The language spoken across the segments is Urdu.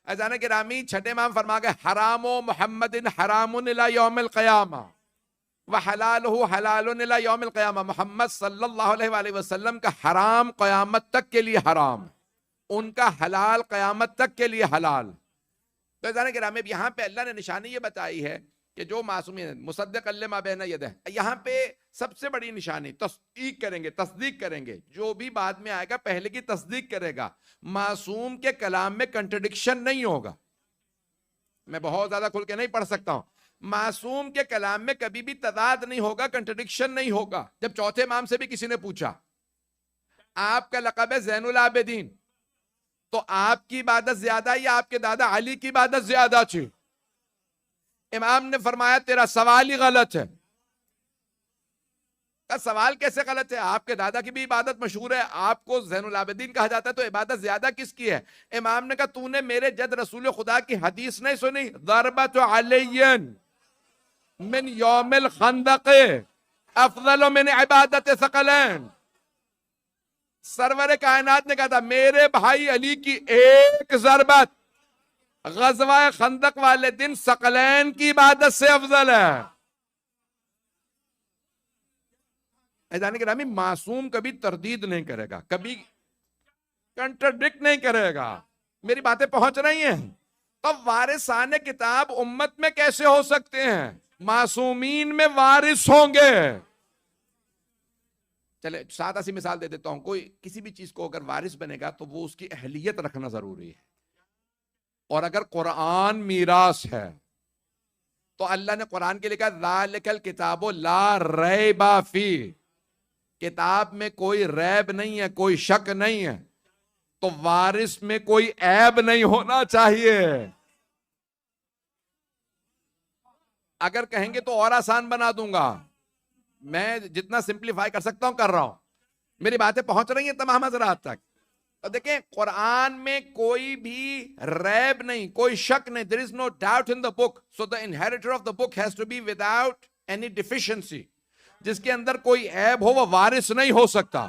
عزیزان گرامی چھٹے امام فرما گئے حرام محمد حرام الی یوم القیامہ وحلالہ حلال الی یوم القیامہ، محمد صلی اللہ علیہ وآلہ وسلم کا حرام قیامت تک کے لیے حرام، ان کا حلال قیامت تک کے لیے حلال۔ تو عزیزان گرامی یہاں پہ اللہ نے نشانی یہ بتائی ہے کہ جو معصومین مصدق لما بین یدہ، یہاں پہ سب سے بڑی نشانی تصدیق کریں گے، جو بھی بعد میں آئے گا پہلے کی تصدیق کرے گا، معصوم کے کلام میں کنٹرڈکشن نہیں ہوگا۔ میں بہت زیادہ کھل کے نہیں پڑھ سکتا ہوں، معصوم کے کلام میں کبھی بھی تضاد نہیں ہوگا، کنٹرڈکشن نہیں ہوگا۔ جب چوتھے امام سے بھی کسی نے پوچھا آپ کا لقب ہے زین العابدین، تو آپ کی عبادت زیادہ یا آپ کے دادا علی کی عبادت زیادہ تھی؟ امام نے فرمایا تیرا سوال ہی غلط ہے۔ سوال کیسے غلط ہے؟ آپ کے دادا کی بھی عبادت مشہور ہے، آپ کو زین العابدین کہا جاتا ہے، تو عبادت زیادہ کس کی ہے؟ امام نے کہا تو نے میرے جد رسول خدا کی حدیث نہیں سنی، ضربت علی من یوم الخندق افضل من عبادت ثقلین۔ سرور کائنات نے کہا تھا میرے بھائی علی کی ایک ضربت غزوہ خندق والے دن ثقلین کی عبادت سے افضل ہے۔ عزیزان گرامی معصوم کبھی تردید نہیں کرے گا، کبھی کنٹرڈکٹ نہیں کرے گا۔ میری باتیں پہنچ رہی ہیں؟ اب وارثان کتاب امت میں کیسے ہو سکتے ہیں؟ معصومین میں وارث ہوں گے۔ چلے سادہ سی مثال دے دیتا ہوں، کوئی کسی بھی چیز کو اگر وارث بنے گا تو وہ اس کی اہلیت رکھنا ضروری ہے، اور اگر قرآن میراث ہے تو اللہ نے قرآن کے لکھا ذالک الکتاب لا ریب فیہ، کتاب میں کوئی ریب نہیں ہے، کوئی شک نہیں ہے، تو وارث میں کوئی عیب نہیں ہونا چاہیے۔ اگر کہیں گے تو اور آسان بنا دوں گا، میں جتنا سمپلیفائی کر سکتا ہوں کر رہا ہوں۔ میری باتیں پہنچ رہی ہیں تمام حضرات تک؟ تو دیکھیں قرآن میں کوئی بھی ریب نہیں، کوئی شک نہیں، there is no doubt in the book, so the inheritor of the book has to be without any deficiency۔ جس کے اندر کوئی عیب ہو وہ وارث نہیں ہو سکتا۔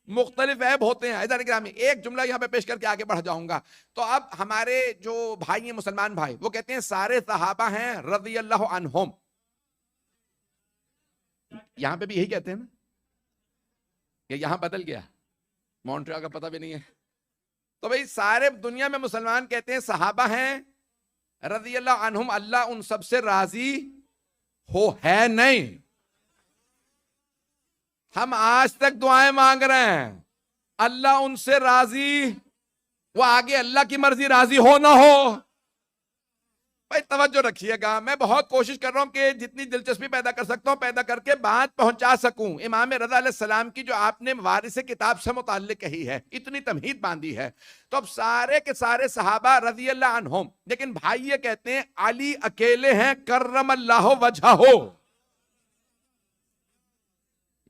مختلف عیب ہوتے ہیں۔ عزیزان گرامی ایک جملہ یہاں پہ پیش کر کے آگے بڑھ جاؤں گا۔ تو اب ہمارے جو بھائی ہیں مسلمان بھائی، وہ کہتے ہیں سارے صحابہ ہیں رضی اللہ عنہم، یہاں پہ بھی یہی کہتے ہیں نا، کہ یہاں بدل گیا، مونٹریال کا پتہ بھی نہیں ہے۔ تو بھئی سارے دنیا میں مسلمان کہتے ہیں صحابہ ہیں رضی اللہ عنہم، اللہ ان سب سے راضی ہو ہے نہیں۔ ہم آج تک دعائیں مانگ رہے ہیں اللہ ان سے راضی، وہ آگے اللہ کی مرضی راضی ہو نہ ہو۔ بھائی توجہ رکھیے گا، میں بہت کوشش کر رہا ہوں کہ جتنی دلچسپی پیدا کر سکتا ہوں پیدا کر کے بات پہنچا سکوں۔ امام رضا علیہ السلام کی جو آپ نے وارث کتاب سے متعلق کہی ہے، اتنی تمہید باندھی ہے، تو اب سارے کے سارے صحابہ رضی اللہ عنہم، لیکن بھائی یہ کہتے ہیں علی اکیلے ہیں کرم اللہ وجہہ،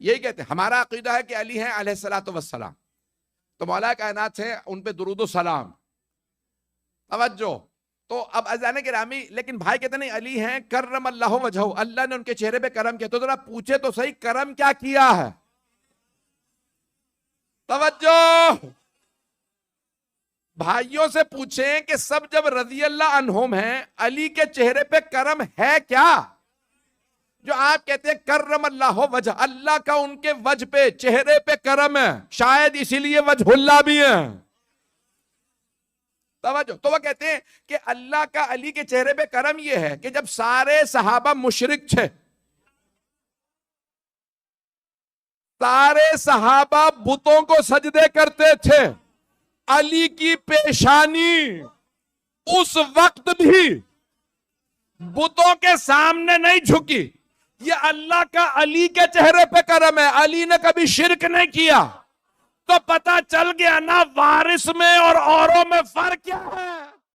یہی کہتے ہیں۔ ہمارا عقیدہ ہے کہ علی ہیں علیہ الصلوۃ والسلام، تو مولا کائنات سے ان پہ درود و سلام۔ توجہ۔ تو اب عزیزان گرامی لیکن بھائی کہتے نہیں علی ہیں کرم اللہ وجہہ، اللہ نے ان کے چہرے پہ کرم کیا، تو ذرا پوچھے تو صحیح کرم کیا کیا ہے؟ توجہ، بھائیوں سے پوچھیں کہ سب جب رضی اللہ عنہم ہیں، علی کے چہرے پہ کرم ہے کیا؟ جو آپ کہتے ہیں کرم اللہ وجہ، اللہ کا ان کے وجہ پہ چہرے پہ کرم ہے، شاید اسی لیے وجہ اللہ بھی ہے۔ توجہ۔ تو وہ کہتے ہیں کہ اللہ کا علی کے چہرے پہ کرم یہ ہے کہ جب سارے صحابہ مشرک تھے، سارے صحابہ بتوں کو سجدے کرتے تھے، علی کی پیشانی اس وقت بھی بتوں کے سامنے نہیں جھکی۔ یہ اللہ کا علی کے چہرے پہ کرم ہے، علی نے کبھی شرک نہیں کیا۔ تو پتہ چل گیا نا وارث میں اور اوروں میں فرق کیا ہے۔